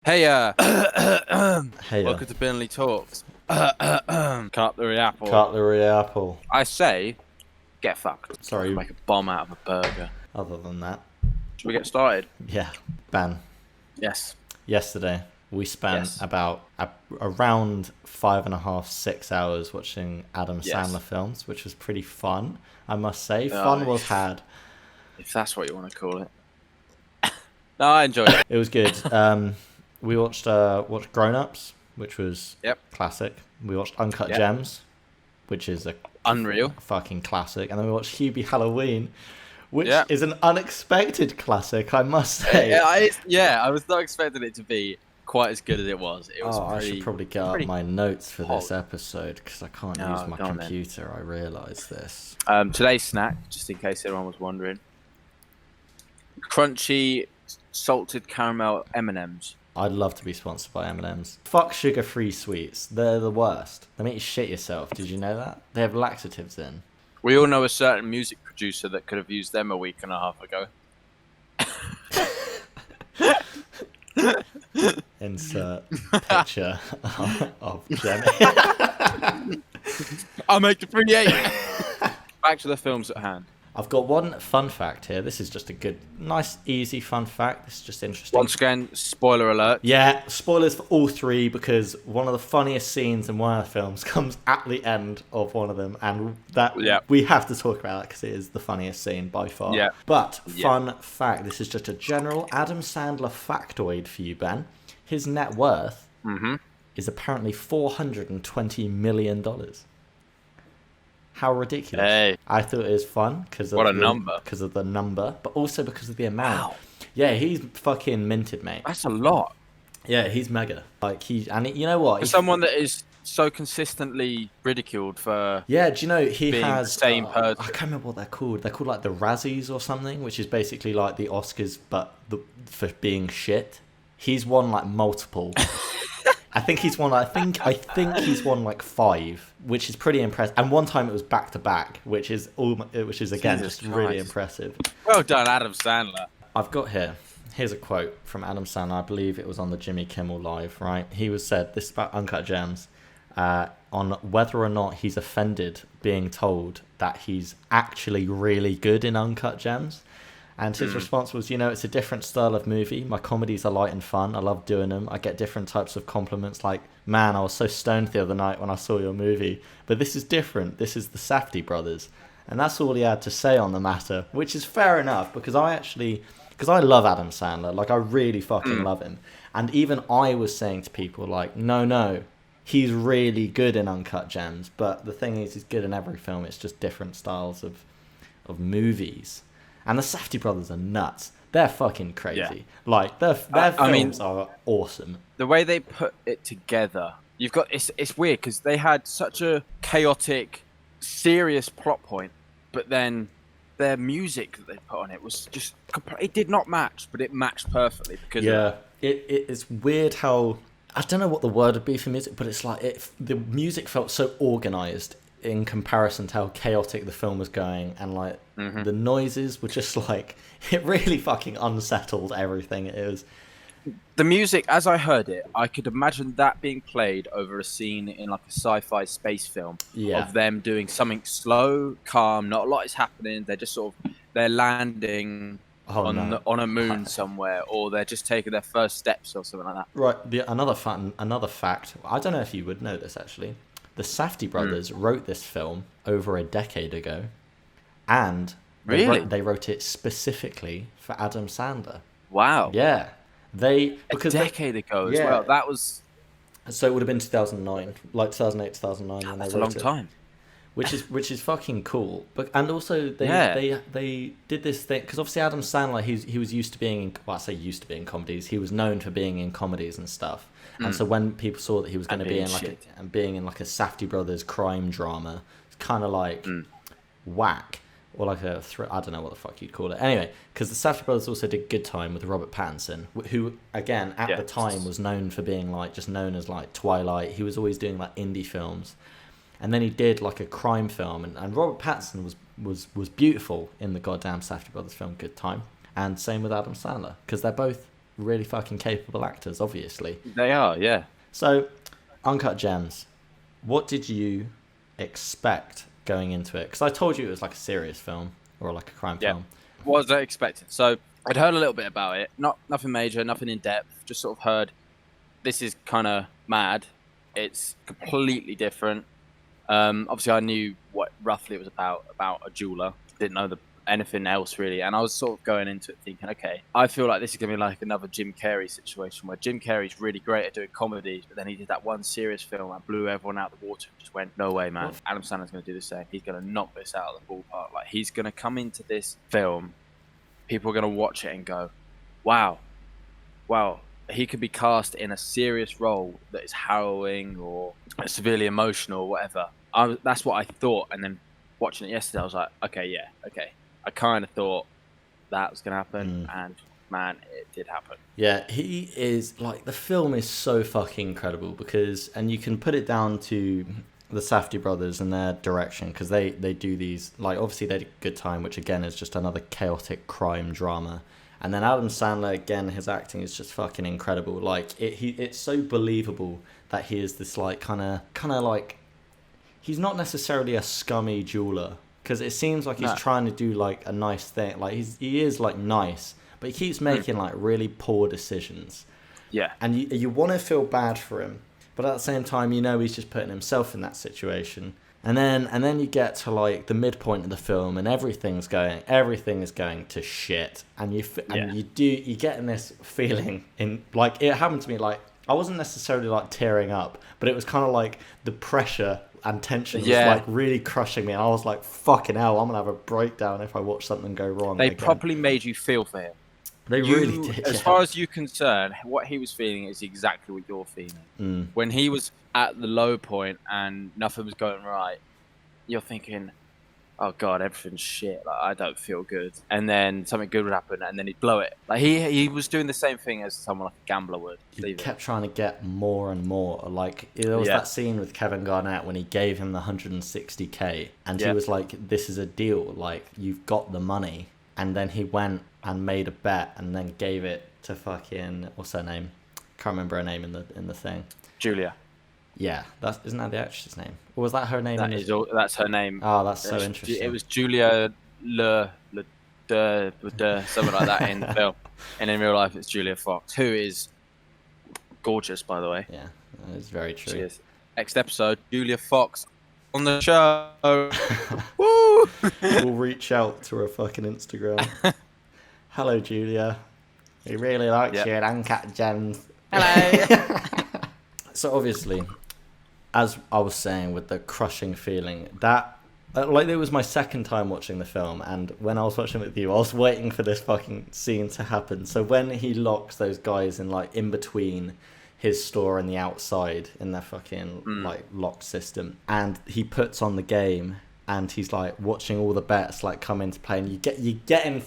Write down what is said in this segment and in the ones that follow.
Hey, Hey, welcome to Benley Talks. Cutlery apple. cutlery apple. I say, get fucked. I can Sorry, make a bomb out of a burger. other than that. Should we get started? Yeah, Ben. Yes. Yesterday, we spent Yes. about around 5.5, 6 hours watching Adam Yes. Sandler films, which was pretty fun, I must say. Oh, Fun was had. if that's what you want to call it. No, I enjoyed it. It was good. We watched Grown Ups, which was Yep. classic. We watched Uncut Yep. Gems, which is a Unreal. fucking classic. And then we watched Hubie Halloween, which Yeah. is an unexpected classic, I must say. I was not expecting it to be quite as good as it was. It was I should probably get up pretty my notes for this hot. episode because I can't Oh, use my go on then. computer. I realise this. Today's snack, just in case anyone was wondering, crunchy salted caramel M&Ms. I'd love to be sponsored by M&M's. Fuck sugar-free sweets. They're the worst. They make you shit yourself. Did you know that? They have laxatives in. We all know a certain music producer that could have used them a week and a half ago. Insert picture of Jenny. I'll make the 38. Back to the films at hand. I've got one fun fact here. This is just a good, nice, easy fun fact. This is just interesting. Once again, spoiler alert. Yeah, spoilers for all three because one of the funniest scenes in one of the films comes at the end of one of them, and we have to talk about that because it is the funniest scene by far. Yeah. But fun fact, this is just a general Adam Sandler factoid for you, Ben. His net worth is apparently $420 million. How ridiculous! Hey. I thought it was fun because What a number. Because of the number, but also because of the amount. Wow. Yeah, he's fucking minted, mate. That's a lot. Yeah, he's mega. You know what? For someone that is so consistently ridiculed for Yeah, do you know he being has the same person. I can't remember what they're called. They're called like the Razzies or something, which is basically like the Oscars but for being shit. He's won like multiple. I think he's won. I think he's won like 5, which is pretty impressive. And one time it was back to back, which is again Jesus just really Christ. impressive. Well done, Adam Sandler. I've got here's a quote from Adam Sandler. I believe it was on the Jimmy Kimmel Live. Right, he said this about Uncut Gems, on whether or not he's offended being told that he's actually really good in Uncut Gems. And his response was, it's a different style of movie. My comedies are light and fun. I love doing them. I get different types of compliments like, man, I was so stoned the other night when I saw your movie. But this is different. This is the Safdie brothers. And that's all he had to say on the matter, which is fair enough because I love Adam Sandler. Like, I really fucking love him. And even I was saying to people like, no, he's really good in Uncut Gems. But the thing is, he's good in every film. It's just different styles of movies. And the Safdie brothers are nuts. They're fucking crazy. Yeah. Like their films are awesome. The way they put it together, you've got it's weird because they had such a chaotic, serious plot point, but then their music that they put on it was just it did not match, but it matched perfectly because it's weird how I don't know what the word would be for music, but it's like the music felt so organized in comparison to how chaotic the film was going, and like the noises were just like it really fucking unsettled everything. It was the music as I heard it, I could imagine that being played over a scene in like a sci-fi space film of them doing something slow, calm, not a lot is happening, they're just they're landing on a moon somewhere, or they're just taking their first steps or something like that. Right. Another fact, I don't know if you would know this actually. The Safdie brothers wrote this film over a decade ago, and they wrote it specifically for Adam Sandler. Wow. Yeah, a decade ago as well. That was so it would have been 2009, like 2008, 2009 when that's they wrote a long time. Which is fucking cool. But and also they did this thing because obviously Adam Sandler he was used to being in, well, I say used to be in comedies. He was known for being in comedies and stuff. And so when people saw that he was going to be in being in like a Safdie brothers crime drama, it's kind of like whack or like a I don't know what the fuck you'd call it. Anyway, because the Safdie brothers also did Good Time with Robert Pattinson, who again at the time was known for being like just known as like Twilight. He was always doing like indie films. And then he did like a crime film, and Robert Pattinson was beautiful in the goddamn Safdie brothers film Good Time, and same with Adam Sandler because they're both really fucking capable actors, obviously. They are, yeah. So, Uncut Gems, what did you expect going into it? Because I told you it was like a serious film or like a crime film. What was I expecting? So I'd heard a little bit about it. Nothing major, nothing in depth. Just sort of heard this is kind of mad. It's completely different. Obviously, I knew what roughly it was about a jeweler. Didn't know anything else really, and I was sort of going into it thinking, okay, I feel like this is gonna be like another Jim Carrey situation where Jim Carrey's really great at doing comedies, but then he did that one serious film that blew everyone out the water. Just went, no way, man. Adam Sandler's gonna do the same. He's gonna knock this out of the ballpark. Like, he's gonna come into this film, people are gonna watch it and go, wow, he could be cast in a serious role that is harrowing or severely emotional or whatever. That's what I thought, and then watching it yesterday, I was like, okay. I kind of thought that was going to happen, and man, it did happen. Yeah, he is, like, the film is so fucking incredible because, and you can put it down to the Safdie brothers and their direction, because they do these, like, obviously they did Good Time, which again is just another chaotic crime drama. And then Adam Sandler, again, his acting is just fucking incredible. Like, it's so believable that he is this, like, kind of like, he's not necessarily a scummy jeweler, because it seems like he's trying to do, like, a nice thing. Like, he is, like, nice, but he keeps making, like, really poor decisions. Yeah. And you want to feel bad for him, but at the same time, you know he's just putting himself in that situation. And then you get to, like, the midpoint of the film, and everything is going to shit, and you get in this feeling in, like, it happened to me, like, I wasn't necessarily, like, tearing up, but it was kind of like the pressure and tension was, like, really crushing me, and I was like, fucking hell, I'm gonna have a breakdown if I watch something go wrong. They properly made you feel for him. They really did. As far as you're concerned, what he was feeling is exactly what you're feeling. When he was at the low point and nothing was going right, you're thinking, oh god, everything's shit, like, I don't feel good. And then something good would happen, and then he'd blow it. Like, he was doing the same thing as someone like a gambler would. He kept trying to get more and more. Like, there was that scene with Kevin Garnett when he gave him the 160k, and he was like, this is a deal, like, you've got the money. And then he went and made a bet and then gave it to fucking, what's her name? Can't remember her name in the thing. Julia. Yeah, isn't that the actress's name? Or was that her name? That's her name. Oh, that's so interesting. It was Julia something like that in the film. And in real life, it's Julia Fox, who is gorgeous, by the way. Yeah, that is very true. She is. Next episode, Julia Fox on the show. Woo! We'll reach out to her fucking Instagram. Hello, Julia. He really likes you at Uncut Gems. Hello. So obviously, as I was saying, with the crushing feeling, that, like, it was my second time watching the film, and when I was watching it with you, I was waiting for this fucking scene to happen. So when he locks those guys in, like, in between his store and the outside in their fucking like lock system, and he puts on the game, and he's like watching all the bets like come into play, and you're getting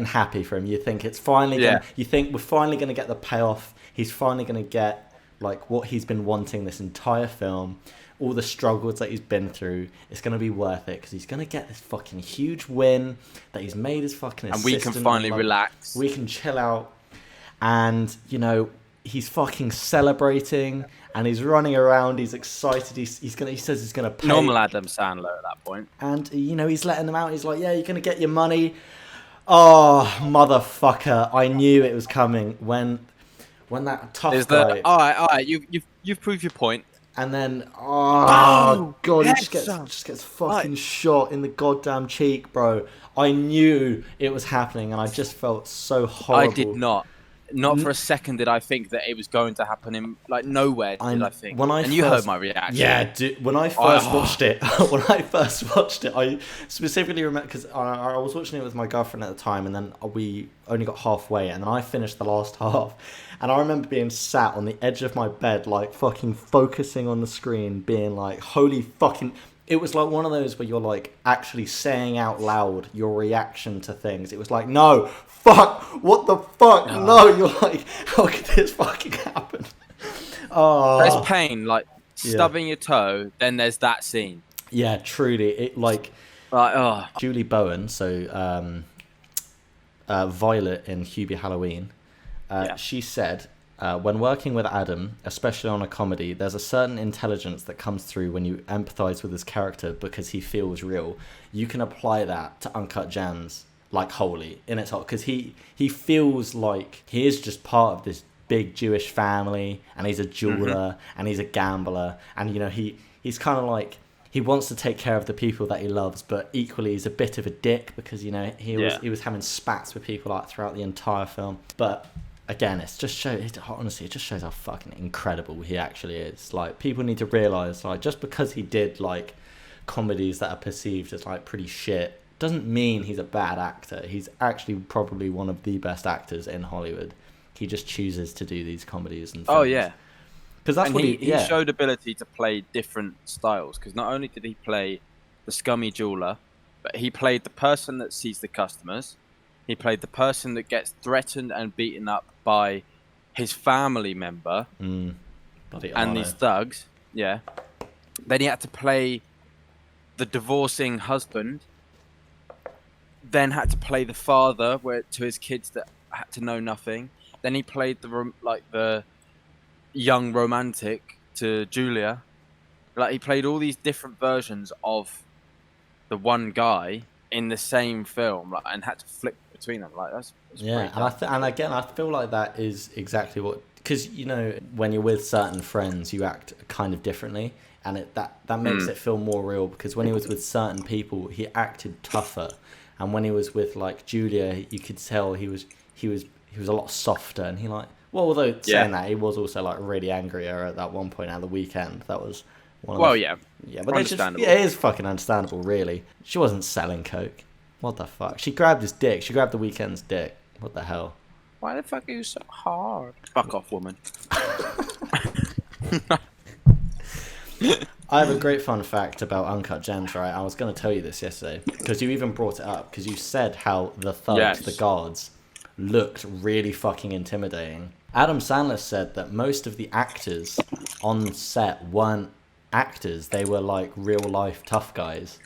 happy for him. You think it's finally you think we're finally gonna get the payoff. He's finally gonna get like what he's been wanting this entire film. All the struggles that he's been through, it's going to be worth it because he's going to get this fucking huge win that he's made his fucking assistant. And we can finally relax. We can chill out. And, you know, he's fucking celebrating and he's running around. He's excited. He says he's going to pay. Normal Adam Sandler at that point. And, you know, he's letting them out. He's like, yeah, you're going to get your money. Oh, motherfucker. I knew it was coming when that tough guy... All right, you've proved your point. And then, oh god, he just gets fucking shot in the goddamn cheek, bro. I knew it was happening, and I just felt so horrible. I did not. Not for a second did I think that it was going to happen in, like, nowhere did I think. You heard my reaction. Yeah, dude, when I first watched it, I specifically remember, because I was watching it with my girlfriend at the time, and then we only got halfway, and then I finished the last half, and I remember being sat on the edge of my bed, like, fucking focusing on the screen, being like, holy fucking... It was like one of those where you're like actually saying out loud your reaction to things. It was like, no, fuck, what the fuck? No, you're like, how could this fucking happen? Oh, there's pain, like stubbing your toe. Then there's that scene. Yeah, truly, it like Julie Bowen, so Violet in Hubie Halloween. She said, when working with Adam, especially on a comedy, there's a certain intelligence that comes through when you empathize with his character because he feels real. You can apply that to Uncut Gems like wholly in its whole, because he feels like he is just part of this big Jewish family, and he's a jeweler, and he's a gambler, and he's kind of like, he wants to take care of the people that he loves, but equally he's a bit of a dick because he was having spats with people like throughout the entire film. But again, it just shows how fucking incredible he actually is. Like, people need to realize, like, just because he did like comedies that are perceived as like pretty shit doesn't mean he's a bad actor. He's actually probably one of the best actors in Hollywood. He just chooses to do these comedies and films. Oh yeah. Because that's what he showed ability to play different styles. Because not only did he play the scummy jeweler, but he played the person that sees the customers. He played the person that gets threatened and beaten up by his family member and these thugs. Yeah. Then he had to play the divorcing husband. Then had to play the father to his kids that had to know nothing. Then he played the young romantic to Julia. Like, he played all these different versions of the one guy in the same film, like, and had to flip between them. Like, that's yeah. And again, I feel like that is exactly what, because when you're with certain friends, you act kind of differently, and that makes it feel more real. Because when he was with certain people, he acted tougher, and when he was with like Julia, you could tell he was a lot softer, and although saying that, he was also like really angry at that one point at the weekend. That was one of yeah, but understandable. It is fucking understandable, really. She wasn't selling coke. What the fuck? She grabbed his dick. She grabbed the Weeknd's dick. What the hell? Why the fuck are you so hard? Fuck off, woman. I have a great fun fact about Uncut Gems, right? I was going to tell you this yesterday because you even brought it up, because you said how the thugs, the guards, looked really fucking intimidating. Adam Sandler said that most of the actors on set weren't actors. They were like real life tough guys.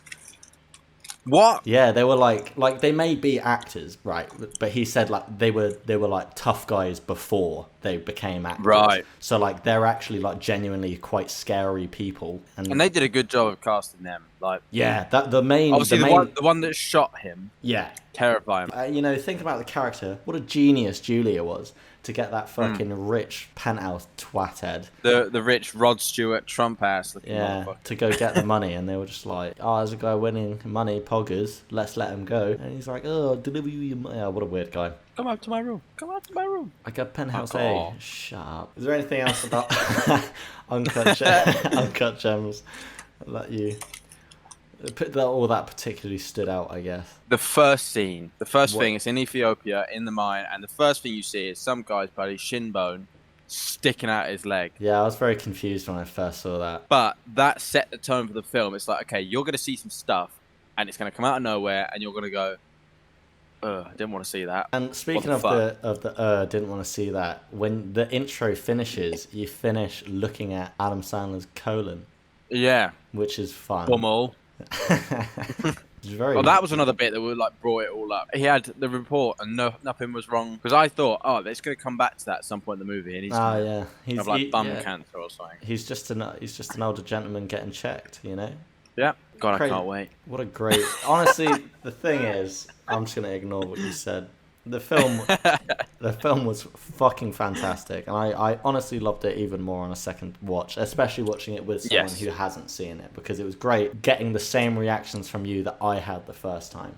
What? Yeah, they were like they may be actors, right? But he said like they were like tough guys before they became actors. Right. So like they're actually like genuinely quite scary people, and they did a good job of casting them. Like, yeah, that the main the one that shot him. Yeah, terrifying. Think about the character. What a genius Julia was to get that fucking rich penthouse twat head. The rich Rod Stewart Trump ass looking motherfucker. To go get the money, and they were just like, oh, there's a guy winning money, poggers, let's let him go. And he's like, oh, deliver you your money. Oh, what a weird guy. Come up to my room. I got penthouse A. Shut up. Is there anything else about Uncut Gems that you... all that particularly stood out, I guess? The first scene. The first thing is in Ethiopia, in the mine, and the first thing you see is some guy's bloody shin bone sticking out his leg. Yeah, I was very confused when I first saw that. But that set the tone for the film. It's like, okay, you're going to see some stuff, and it's going to come out of nowhere, and you're going to go, I didn't want to see that. And speaking of the didn't want to see that, when the intro finishes, you finish looking at Adam Sandler's colon. Yeah. Which is fun. Bumhole. That was another bit that would like brought it all up. He had the report and nothing was wrong, because I thought, it's going to come back to that at some point in the movie, and he's have like bum cancer or something. He's just an older gentleman getting checked, Yeah. God, I can't wait. What a great... Honestly, the thing is, I'm just going to ignore what you said. The film was fucking fantastic, and I honestly loved it even more on a second watch, especially watching it with someone who hasn't seen it, because it was great getting the same reactions from you that I had the first time.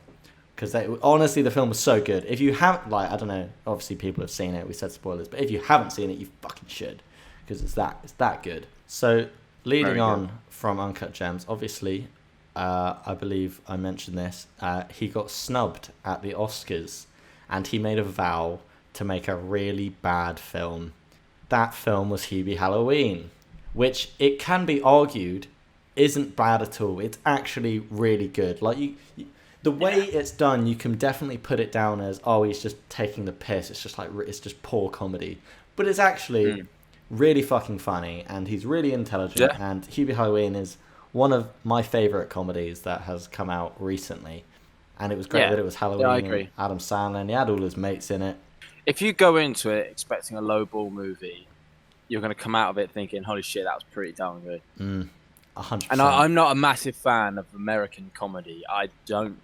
Because honestly, the film was so good. If you haven't, I don't know, obviously people have seen it, we said spoilers, but if you haven't seen it, you fucking should, because it's that good. So leading on from Uncut Gems, obviously, I believe I mentioned this, he got snubbed at the Oscars, and he made a vow to make a really bad film. That film was Hubie Halloween, which it can be argued isn't bad at all. It's actually really good. The way it's done, you can definitely put it down as, he's just taking the piss. It's just poor comedy. But it's actually really fucking funny, and he's really intelligent. Yeah. And Hubie Halloween is one of my favourite comedies that has come out recently. And it was great that it was Halloween and Adam Sandler, and he had all his mates in it. if you go into it expecting a lowball movie, you're going to come out of it thinking, "Holy shit, that was pretty damn good." 100%. And I'm not a massive fan of American comedy. I don't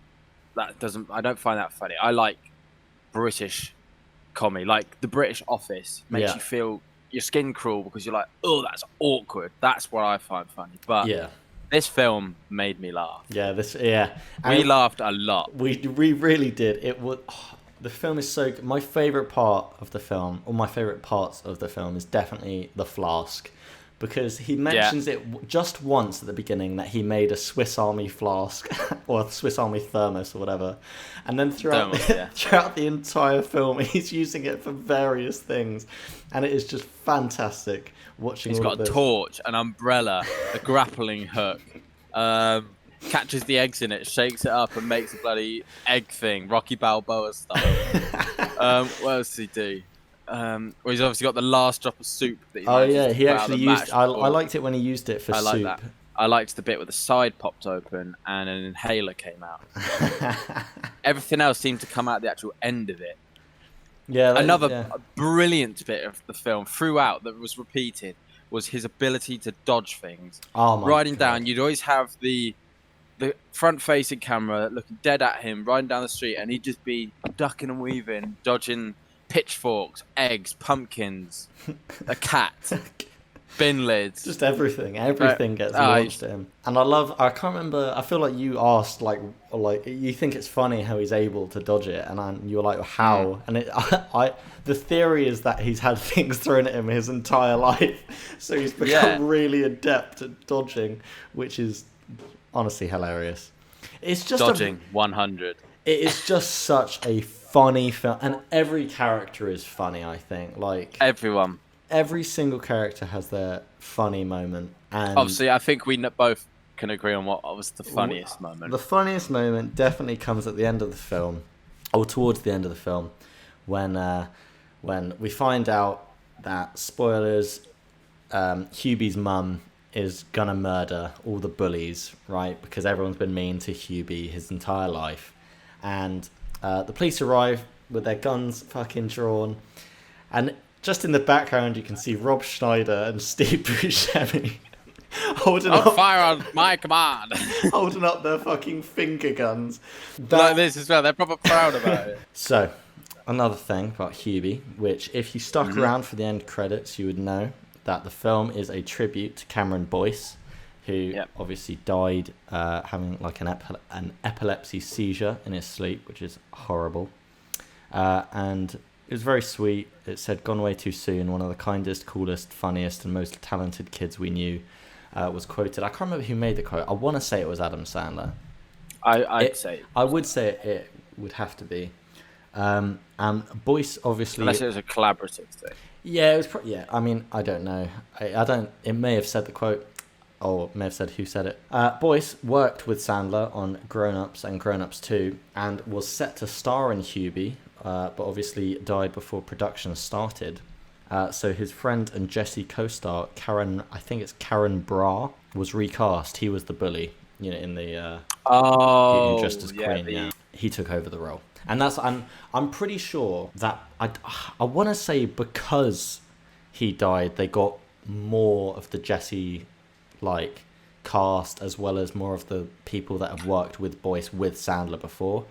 find that funny. I like British comedy, like The British Office makes you feel your skin crawl because you're like, oh, that's awkward. That's what I find funny. But this film made me laugh. We laughed a lot. We really did. It was the film is so good. My favorite part of the film, or my favorite parts of the film, is definitely the flask. Because he mentions it just once at the beginning that he made a Swiss Army flask or a Swiss Army thermos or whatever. And then throughout the entire film, he's using it for various things. And it is just fantastic watching He's all of this. He's got a torch, an umbrella, a grappling hook, catches the eggs in it, shakes it up and makes a bloody egg thing, Rocky Balboa style. What else does he do? Well, he's obviously got the last drop of soup. That he actually used. I liked it when he used it for soup. That. I liked the bit where the side popped open and an inhaler came out. Everything else seemed to come out the actual end of it. Another brilliant bit of the film throughout that was repeated was his ability to dodge things. Oh my riding God. Down, you'd always have the front-facing camera looking dead at him, riding down the street, and he'd just be ducking and weaving, dodging pitchforks, eggs, pumpkins, a cat, bin lids. Just everything. Everything gets launched at him. And I can't remember, I feel like you asked, like you think it's funny how he's able to dodge it, and you were like, how? And the theory is that he's had things thrown at him his entire life, so he's become really adept at dodging, which is honestly hilarious. It's just dodging 100. It is just such a funny film, and every character is funny. I think every single character has their funny moment, and obviously I think we both can agree on what was the funniest moment. The funniest moment definitely comes at the end of the film, or towards the end of the film, when we find out that, spoilers, Hubie's mum is gonna murder all the bullies, right? Because everyone's been mean to Hubie his entire life, and the police arrive with their guns fucking drawn, and just in the background you can see Rob Schneider and Steve Buscemi holding up fire on my command, holding up their fucking finger guns. Like this as well. They're proper proud about it. So, another thing about Hubie, which if you stuck around for the end credits, you would know that the film is a tribute to Cameron Boyce, who obviously died having like an epilepsy seizure in his sleep, which is horrible. And it was very sweet. It said, "Gone way too soon. One of the kindest, coolest, funniest, and most talented kids we knew." Was quoted. I can't remember who made the quote. I want to say it was Adam Sandler. I would say it would have to be. And Boyce obviously, unless it was a collaborative thing. Yeah, it was. I mean, I don't know. I don't. It may have said the quote, or may have said who said it. Boyce worked with Sandler on Grown Ups and Grown Ups 2, and was set to star in Hubie, but obviously died before production started. So his friend and Jesse co-star Karen, I think it's Karen Bra, was recast. He was the bully, in the Just as Queen. He took over the role, and that's I'm pretty sure that I want to say because he died, they got more of the Jesse cast, as well as more of the people that have worked with Boyce with Sandler before.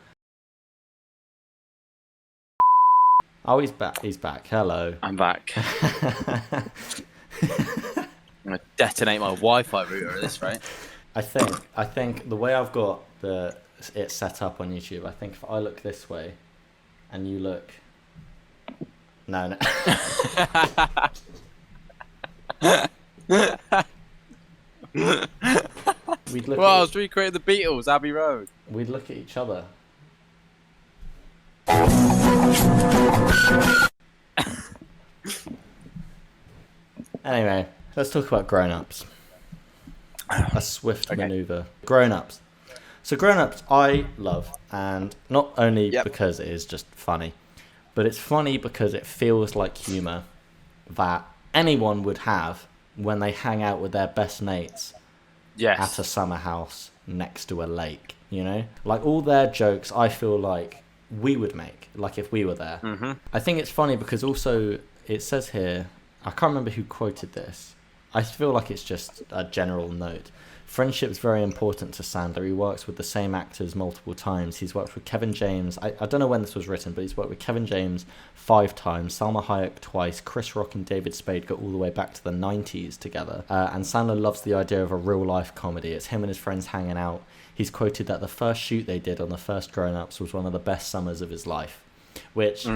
Oh, he's back. He's back. Hello. I'm back. I'm going to detonate my Wi-Fi router at this rate. I think the way I've got it set up on YouTube, I think if I look this way and you look... No. I was recreating the Beatles, Abbey Road. We'd look at each other. Anyway, let's talk about Grown Ups. A swift maneuver. Grown Ups. So Grown Ups I love, and not only because it is just funny, but it's funny because it feels like humour that anyone would have when they hang out with their best mates at a summer house next to a lake, Like all their jokes, I feel like we would make, like if we were there. Mm-hmm. I think it's funny because also it says here, I can't remember who quoted this. I feel like it's just a general note. Friendship's very important to Sandler. He works with the same actors multiple times. He's worked with Kevin James. I don't know when this was written, but he's worked with Kevin James 5 times, Salma Hayek twice, Chris Rock and David Spade go all the way back to the 90s together. And Sandler loves the idea of a real-life comedy. It's him and his friends hanging out. He's quoted that the first shoot they did on the first Grown Ups was one of the best summers of his life, which...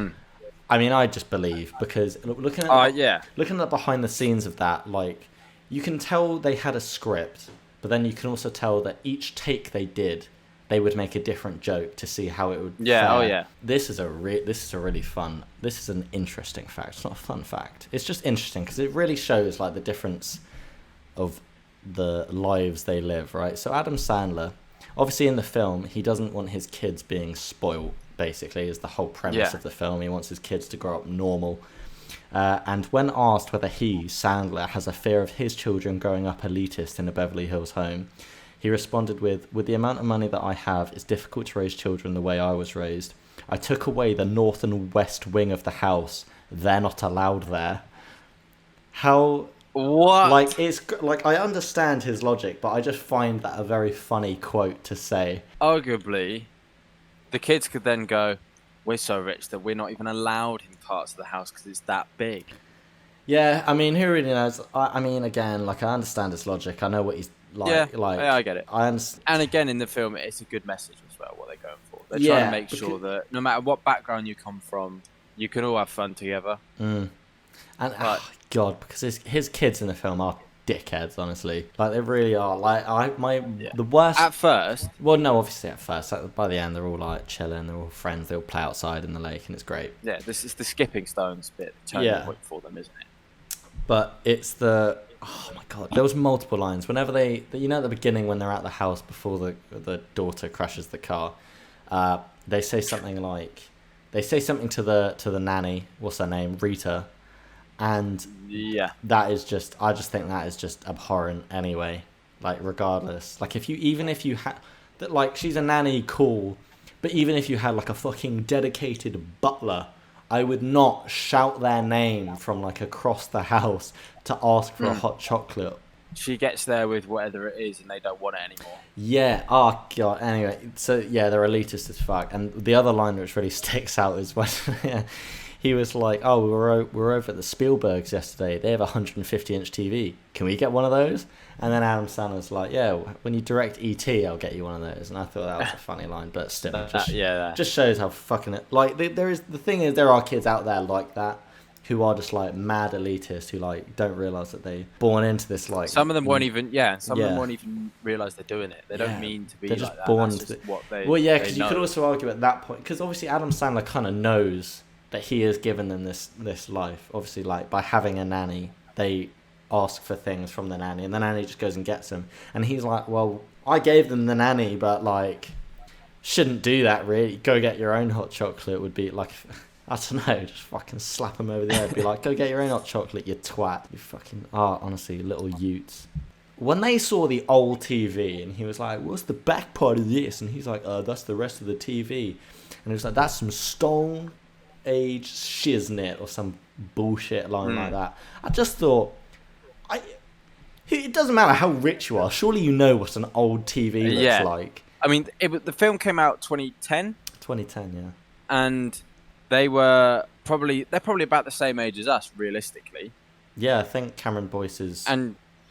I mean, I just believe, because looking at behind the scenes of that, like, you can tell they had a script, but then you can also tell that each take they did, they would make a different joke to see how it would fare. This is an interesting fact. It's not a fun fact. It's just interesting because it really shows like the difference of the lives they live, right? So Adam Sandler, obviously in the film, he doesn't want his kids being spoiled, basically, is the whole premise of the film. He wants his kids to grow up normal. And when asked whether he, Sandler, has a fear of his children growing up elitist in a Beverly Hills home, he responded with the amount of money that I have, it's difficult to raise children the way I was raised. I took away the north and west wing of the house. They're not allowed there. How... What? Like, it's like, I understand his logic, but I just find that a very funny quote to say. Arguably, the kids could then go, we're so rich that we're not even allowed in parts of the house because it's that big. Yeah, I mean, who really knows? I mean, again, like, I understand his logic. I know what he's like. Yeah, I get it. I understand. And again, in the film, it's a good message as well, what they're going for. They're trying to make sure that no matter what background you come from, you can all have fun together. And, God, because his kids in the film are dickheads, honestly. Like, they really are. Like, the worst... At first? Well, no, obviously at first. By the end, they're all, like, chilling. They're all friends. They all play outside in the lake, and it's great. Yeah, this is the skipping stones bit, the turning point for them, isn't it? But it's the... Oh, my God. There was multiple lines. Whenever they... You know, at the beginning, when they're at the house before the daughter crashes the car, they say something like... They say something to the nanny. What's her name? Rita. And that is just, I just think that is just abhorrent anyway. Like, regardless, like, if you had that, like, she's a nanny, cool, but even if you had like a fucking dedicated butler, I would not shout their name from like across the house to ask for a hot chocolate. She gets there with whatever it is and they don't want it anymore. Yeah, oh God, anyway, so yeah, they're elitist as fuck. And the other line which really sticks out is when he was like, oh, we were over at the Spielbergs yesterday. They have a 150-inch TV. Can we get one of those? And then Adam Sandler's like, yeah, when you direct E.T., I'll get you one of those. And I thought that was a funny line, but still, just shows how fucking it. Like, the thing is, there are kids out there like that who are just like mad elitists who like don't realize that they born into this like. Some of them won't even. Some of them won't even realize they're doing it. They don't mean to be. They're just like born that. into what they. Well, yeah, because you could also argue at that point, because obviously Adam Sandler kind of knows that he has given them this life. Obviously, like, by having a nanny, they ask for things from the nanny, and the nanny just goes and gets them. And he's like, well, I gave them the nanny, but like, shouldn't do that really. Go get your own hot chocolate would be like, I don't know, just fucking slap him over the head. Be like, go get your own hot chocolate, you twat. You fucking honestly, little utes. When they saw the old TV, and he was like, what's the back part of this? And he's like, that's the rest of the TV. And he was like, that's some stone age shiznit or some bullshit line like that. I just thought, it doesn't matter how rich you are. Surely you know what an old TV looks like. I mean, the film came out 2010. 2010, yeah. And they're probably about the same age as us, realistically. Yeah, I think Cameron Boyce is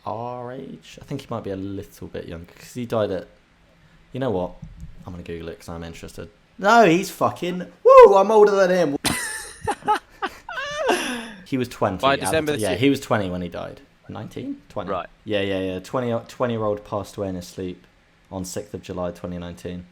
our age. I think he might be a little bit younger because he died at. You know what? I'm gonna Google it because I'm interested. No, he's fucking. Woo! I'm older than him. He was 20. By December. Yeah, he was 20 when he died. 19? 20. Right. Yeah. 20-year-old passed away in his sleep on 6th of July 2019.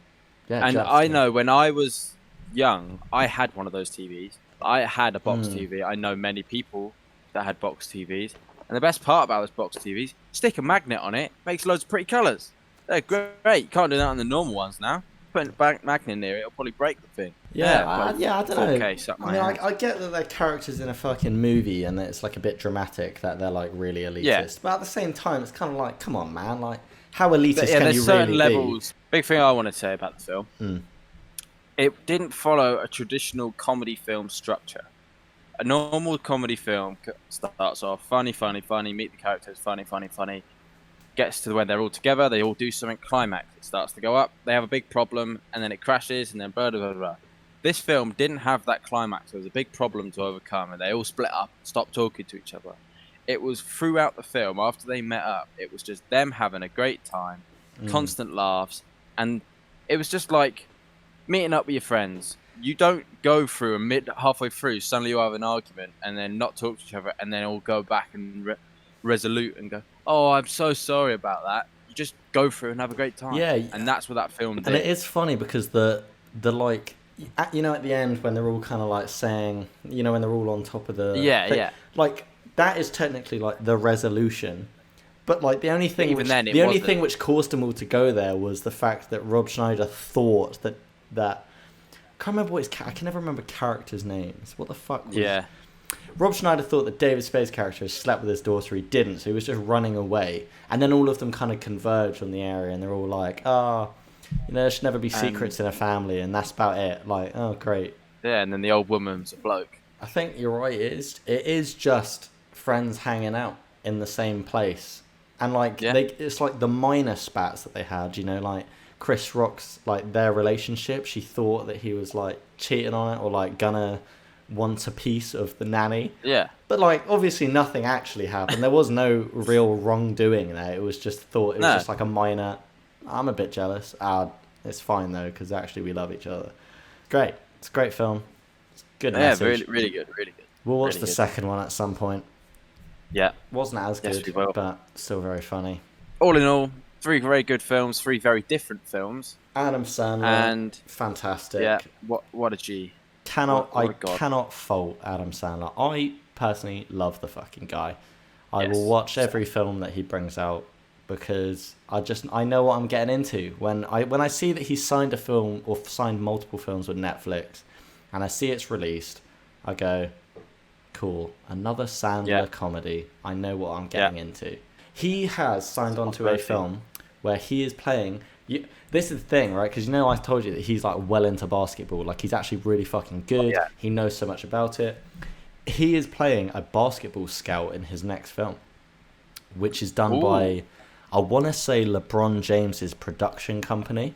Yeah. And I know when I was young, I had one of those TVs. I had a box TV. I know many people that had box TVs. And the best part about those box TVs, stick a magnet on it, makes loads of pretty colours. They're great. You can't do that on the normal ones now. Putting a magnet near it, it'll probably break the thing. I don't know. 4K, I mean, I get that they're characters in a fucking movie and it's like a bit dramatic that they're like really elitist. Yeah. But at the same time, it's kind of like, come on, man. Like, how elitist can you really levels. Big thing I want to say about the film. It didn't follow a traditional comedy film structure. A normal comedy film starts off funny, meet the characters, funny, gets to when they're all together, they all do something, climax. It starts to go up, they have a big problem, and then it crashes, and then blah, blah, blah, blah. This film didn't have that climax. There was a big problem to overcome, and they all split up, stopped talking to each other. It was throughout the film, after they met up, it was just them having a great time, constant laughs, and it was just like meeting up with your friends. You don't go through halfway through, suddenly you have an argument and then not talk to each other and then all go back and resolute and go, oh, I'm so sorry about that. You just go through and have a great time. Yeah. And that's what that film did. And it is funny because the like, you know, at the end when they're all kind of like saying, you know, when they're all on top of the thing, yeah. Like that is technically like the resolution. But like the only thing thing which caused them all to go there was the fact that Rob Schneider thought that I can't remember I can never remember characters' names. What the fuck was... Yeah. Rob Schneider thought that David Spade's character slept with his daughter. He didn't, so he was just running away. And then all of them kind of converge on the area, and they're all like, oh, you know, there should never be secrets in a family, and that's about it. Like, oh, great. Yeah, and then the old woman's a bloke. I think you're right, it is just friends hanging out in the same place. And, like, it's like the minor spats that they had, you know, like... Chris Rock's, like, their relationship, she thought that he was, like, cheating on it or, like, gonna want a piece of the nanny. Yeah. But, like, obviously nothing actually happened. There was no real wrongdoing there. It was just just like a minor, I'm a bit jealous. It's fine, though, because actually we love each other. Great. It's a great film. It's good message. Yeah, really good. We'll watch the second one at some point. Yeah. Wasn't as good, but still very funny. All in all, 3 very good films, 3 very different films. Adam Sandler, and fantastic. Yeah, what a G. I cannot fault Adam Sandler. I personally love the fucking guy. I will watch every film that he brings out because I know what I'm getting into. When I see that he's signed a film or signed multiple films with Netflix, and I see it's released, I go, cool, another Sandler comedy. I know what I'm getting into. He has signed on to a film where he is playing... this is the thing, right? Because, you know, I told you that he's, like, well into basketball. Like, he's actually really fucking good. Yeah. He knows so much about it. He is playing a basketball scout in his next film, which is done by, I want to say, LeBron James's production company.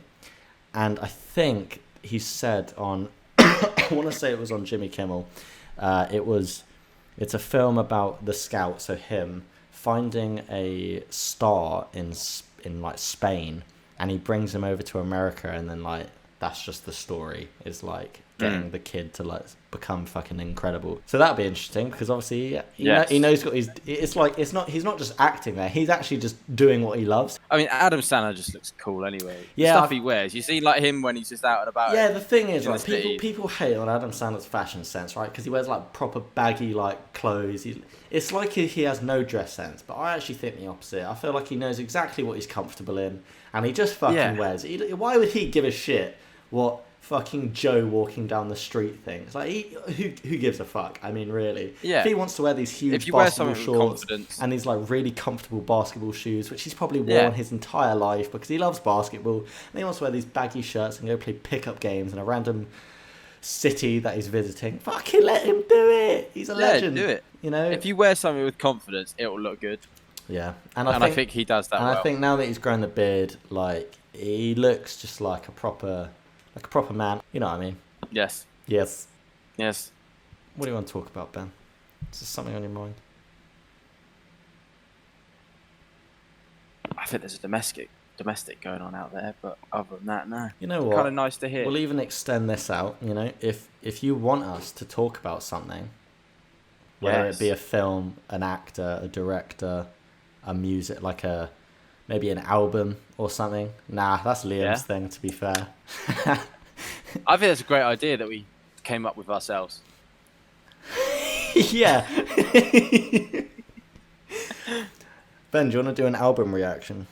And I think he said on... I want to say it was on Jimmy Kimmel. It's a film about the scout, so him... finding a star in like Spain, and he brings him over to America, and then like that's just the story, is like getting the kid to like become fucking incredible. So that'd be interesting because obviously he knows what he's not just acting there, he's actually just doing what he loves. I mean, Adam Sandler just looks cool anyway. The stuff he wears, you see like him when he's just out and about. Yeah, the thing is, like, people hate on Adam Sandler's fashion sense, right? Because he wears like proper baggy like clothes. It's like he has no dress sense, but I actually think the opposite. I feel like he knows exactly what he's comfortable in, and he just fucking wears it. Why would he give a shit what fucking Joe walking down the street thinks? Like, who gives a fuck? I mean, really. Yeah. If he wants to wear these huge basketball shorts and these like really comfortable basketball shoes, which he's probably worn his entire life because he loves basketball, and he wants to wear these baggy shirts and go play pickup games in a random city that he's visiting, fucking let him do it. He's a legend. Do it. You know, if you wear something with confidence, it will look good. Yeah, I think he does that. And I think now that he's grown the beard, like he looks just like a proper man. You know what I mean? Yes. What do you want to talk about, Ben? Is there something on your mind? I think there's a domestic going on out there, but other than that, no. You know what? Kind of nice to hear. We'll even extend this out. You know, if you want us to talk about something, whether it be a film, an actor, a director, a music, like maybe an album or something. Nah, that's Liam's thing, to be fair. I think that's a great idea that we came up with ourselves. Yeah. Ben, do you want to do an album reaction?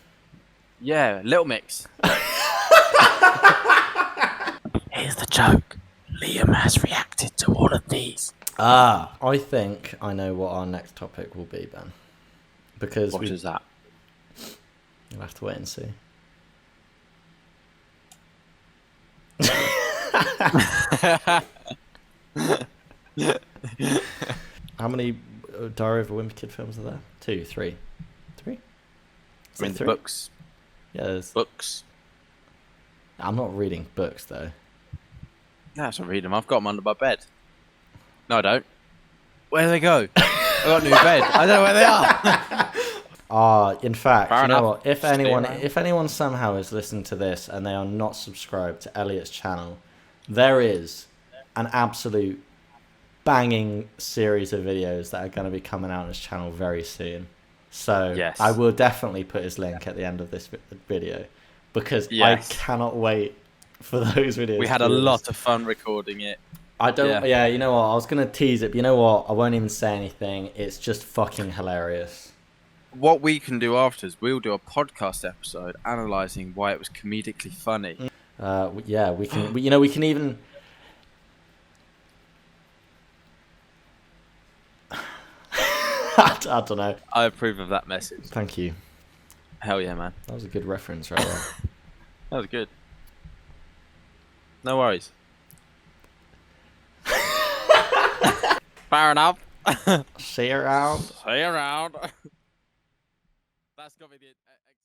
Yeah, Little Mix. Here's the joke. Liam has reacted to all of these. I think I know what our next topic will be, Ben. Because what is that? You'll have to wait and see. How many Diary of a Wimpy Kid films are there? 2, 3, 3. I mean, the books. Yeah, there's books. I'm not reading books though. No, I don't read them. I've got them under my bed. No, I don't. Where do they go? I got a new bed. I don't know where they are. In fact, Fair you know enough. what? If anyone somehow is listening to this and they are not subscribed to Elliot's channel, there is an absolute banging series of videos that are going to be coming out on his channel very soon. So yes. I will definitely put his link at the end of this video because yes. I cannot wait for those videos. We had a lot of fun recording it. I don't. Yeah, you know what? I was gonna tease it, but you know what? I won't even say anything. It's just fucking hilarious. What we can do after is we'll do a podcast episode analysing why it was comedically funny. Yeah, we can. We can even. I don't know. I approve of that message. Thank you. Hell yeah, man. That was a good reference, right there. That was good. No worries. Fair enough. See you around. See you around. That's got to be the exit.